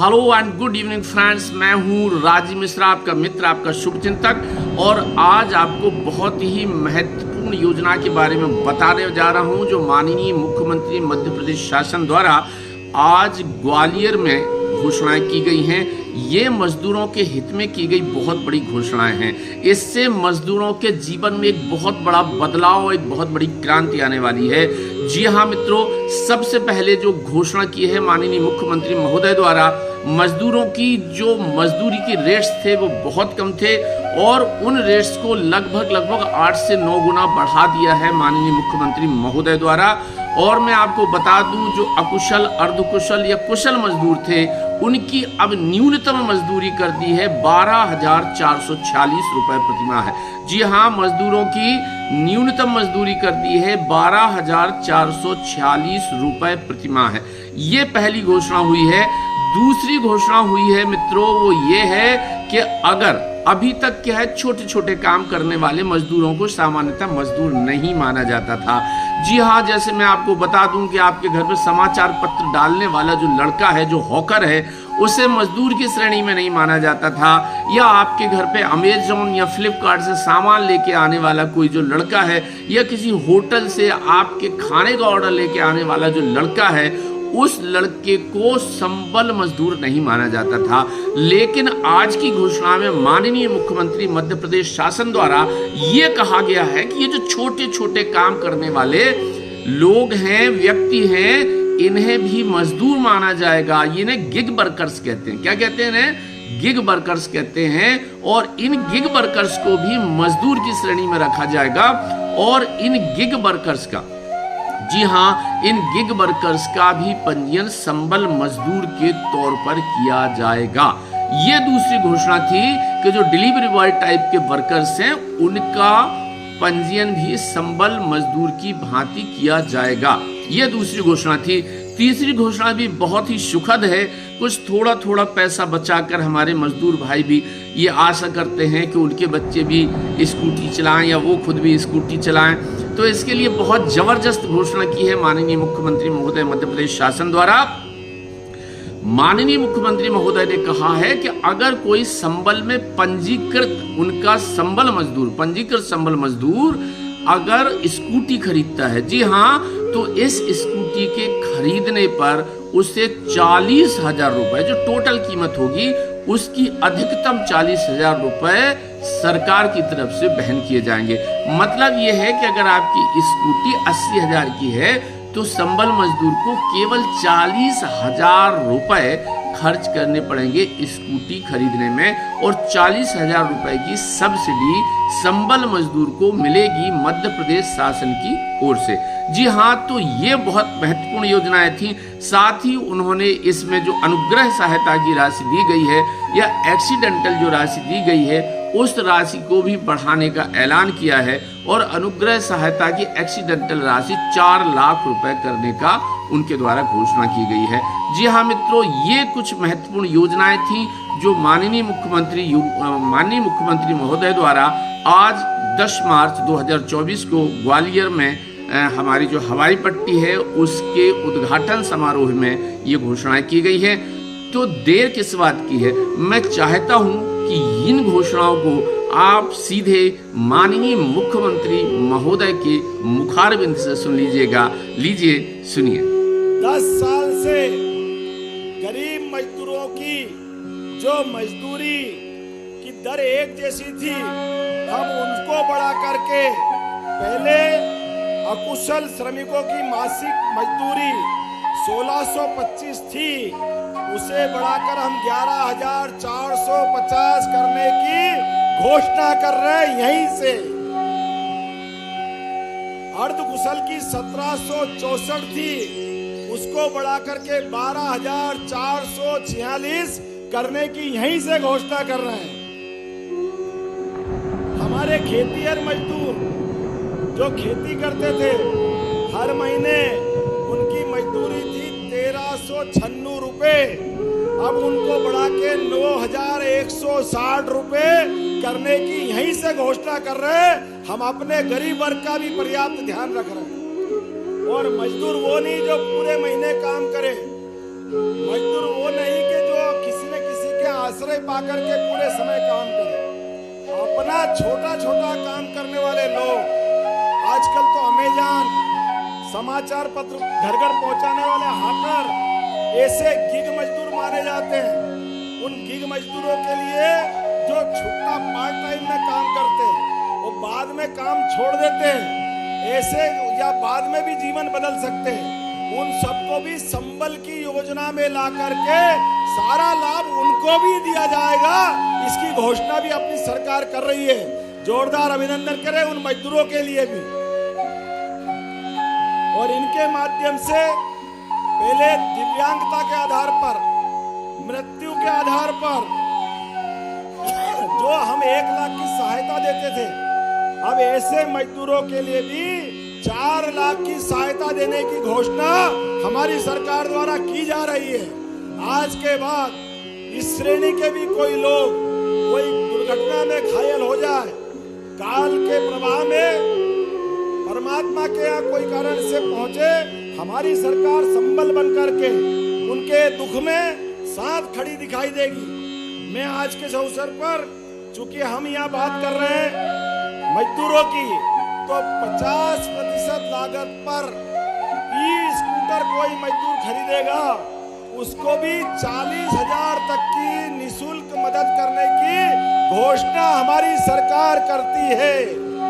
Hello and good evening friends, मैं हूं राजीव मिश्रा, आपका मित्र, आपका शुभचिंतक। और आज आपको बहुत ही महत्वपूर्ण योजना के बारे में बताने जा रहा हूं जो माननीय मुख्यमंत्री मध्य प्रदेश शासन द्वारा आज ग्वालियर में घोषणाएं की गई हैं। ये मजदूरों के हित में की गई बहुत बड़ी घोषणाएं हैं। इससे मजदूरों के जीवन में एक बहुत बड़ा बदलाव, एक बहुत बड़ी क्रांति आने वाली है। जी हाँ मित्रों, सबसे पहले जो घोषणा की है माननीय मुख्यमंत्री महोदय द्वारा, मजदूरों की जो मजदूरी के रेट्स थे वो बहुत कम थे और उन रेट्स को लगभग 8 से 9 गुना बढ़ा दिया है माननीय मुख्यमंत्री महोदय द्वारा। और मैं आपको बता दूं, जो अकुशल, अर्धकुशल या कुशल मजदूर थे उनकी अब न्यूनतम मजदूरी कर दी है 12,446 रुपए प्रतिमाह है। जी हाँ, मजदूरों की न्यूनतम मजदूरी कर दी है 12,446 रुपए प्रतिमाह है। ये पहली घोषणा हुई है। दूसरी घोषणा हुई है मित्रों, वो ये है कि अगर अभी तक क्या है, छोटे छोटे काम करने वाले मजदूरों को सामान्यतः मजदूर नहीं माना जाता था। जी हाँ, जैसे मैं आपको बता दूं कि आपके घर में समाचार पत्र डालने वाला जो लड़का है, जो हॉकर है, उसे मजदूर की श्रेणी में नहीं माना जाता था। या आपके घर पे अमेजॉन या फ्लिपकार्ट से सामान लेके आने वाला कोई जो लड़का है, या किसी होटल से आपके खाने का ऑर्डर लेके आने वाला जो लड़का है, उस लड़के को संबल मजदूर नहीं माना जाता था। लेकिन आज की घोषणा में माननीय मुख्यमंत्री मध्य प्रदेश शासन द्वारा ये कहा गया है कि ये जो छोटे छोटे काम करने वाले लोग हैं, व्यक्ति हैं, इन्हें भी मजदूर माना जाएगा। इन्हें गिग वर्कर्स कहते हैं। क्या कहते हैं इन्हें? गिग वर्कर्स कहते हैं। और इन गिग वर्कर्स को भी मजदूर की श्रेणी में रखा जाएगा। और इन गिग वर्कर्स का, जी हाँ, इन गिग वर्कर्स का भी पंजीयन संबल मजदूर के तौर पर किया जाएगा। ये दूसरी घोषणा थी कि जो डिलीवरी बॉय टाइप के वर्कर्स हैं उनका पंजीयन भी संबल मजदूर की भांति किया जाएगा। ये दूसरी घोषणा थी। तीसरी घोषणा भी बहुत ही सुखद है। कुछ थोड़ा थोड़ा पैसा बचाकर हमारे मजदूर भाई भी ये आशा करते हैं कि उनके बच्चे भी स्कूटी चलाएं या वो खुद भी स्कूटी चलाएं। तो इसके लिए बहुत जबरदस्त घोषणा की है माननीय मुख्यमंत्री महोदय मध्य प्रदेश शासन द्वारा। माननीय मुख्यमंत्री महोदय ने कहा है कि अगर कोई संबल में पंजीकृत, उनका संबल मजदूर, पंजीकृत संबल मजदूर अगर स्कूटी खरीदता है, जी हाँ, तो इस स्कूटी के खरीदने पर उसे 40,000 रुपए, जो टोटल कीमत होगी उसकी अधिकतम 40,000 रुपए सरकार की तरफ से वहन किए जाएंगे। मतलब यह है कि अगर आपकी स्कूटी 80,000 की है तो संबल मजदूर को केवल 40,000 रुपए खर्च करने पड़ेंगे स्कूटी खरीदने में। और 40,000 रुपए की सब्सिडी संबल मजदूर को मिलेगी मध्य प्रदेश शासन की ओर से। जी हाँ, तो ये बहुत महत्वपूर्ण योजनाएं थी। साथ ही उन्होंने इसमें जो अनुग्रह सहायता की राशि दी गई है या एक्सीडेंटल जो राशि दी गई है, उस राशि को भी बढ़ाने का ऐलान किया है। और अनुग्रह सहायता की एक्सीडेंटल राशि 4 लाख रुपए करने का उनके द्वारा घोषणा की गई है। जी हाँ मित्रों, ये कुछ महत्वपूर्ण योजनाएं थी जो माननीय मुख्यमंत्री महोदय द्वारा आज 10 मार्च 2024 को ग्वालियर में हमारी जो हवाई पट्टी है उसके उद्घाटन समारोह में ये घोषणाएं की गई है। तो देर किस बात की है, मैं चाहता हूं कि इन घोषणाओं को आप सीधे माननीय मुख्यमंत्री महोदय के मुखारबिंद से सुन लीजिएगा। लीजिए, सुनिए। 10 साल से गरीब मजदूरों की जो मजदूरी की दर एक जैसी थी, हम उनको बढ़ा करके पहले अकुशल श्रमिकों की मासिक मजदूरी 1625 थी, उसे बढ़ाकर हम 11,450 करने की घोषणा कर रहे हैं यहीं से। अर्धकुशल की 1764 थी, उसको बढ़ाकर के 12,446 करने की यहीं से घोषणा कर रहे हैं। हमारे खेतिहर मजदूर जो खेती करते थे, हर महीने उनकी मजदूरी थी 1,396 रुपए, अब उनको बढ़ा के 9,160 रुपए करने की यहीं से घोषणा कर रहे हैं। हम अपने गरीब वर्ग का भी पर्याप्त ध्यान रख रहे हैं। और मजदूर वो नहीं जो पूरे महीने काम करे, मजदूर वो नहीं कि जो किसी न किसी के आश्रय पाकर के पूरे समय काम करे। अपना छोटा छोटा काम करने वाले लोग, आजकल तो अमेज़न, समाचार पत्र घर घर पहुंचाने वाले हाकर, ऐसे गिग मजदूर माने जाते हैं। उन गिग मजदूरों के लिए जो छुट्टा पार्ट टाइम में काम करते हैं, वो बाद में काम छोड़ देते हैं, ऐसे या बाद में भी जीवन बदल सकते हैं। उन सबको भी संबल की योजना में ला करके सारा लाभ उनको भी दिया जाएगा, इसकी घोषणा भी अपनी सरकार कर रही है। जोरदार अभिनंदन करें उन मजदूरों के लिए भी। और इनके माध्यम से पहले दिव्यांगता के आधार पर, मृत्यु के आधार पर जो हम 1 लाख की सहायता देते थे, अब ऐसे मजदूरों के लिए भी 4 लाख की सहायता देने की घोषणा हमारी सरकार द्वारा की जा रही है। आज के बाद इस श्रेणी के भी कोई लोग कोई दुर्घटना में घायल हो जाए, काल के प्रवाह में परमात्मा के यहाँ कोई कारण से पहुंचे, हमारी सरकार संबल बन करके उनके दुख में साथ खड़ी दिखाई देगी। मैं आज के अवसर पर, चूंकि हम यहाँ बात कर रहे हैं मजदूरों की, तो 50% लागत पर ई स्कूटर कोई मजदूर खरीदेगा, उसको भी 40,000 तक की निःशुल्क मदद करने की घोषणा हमारी सरकार करती है।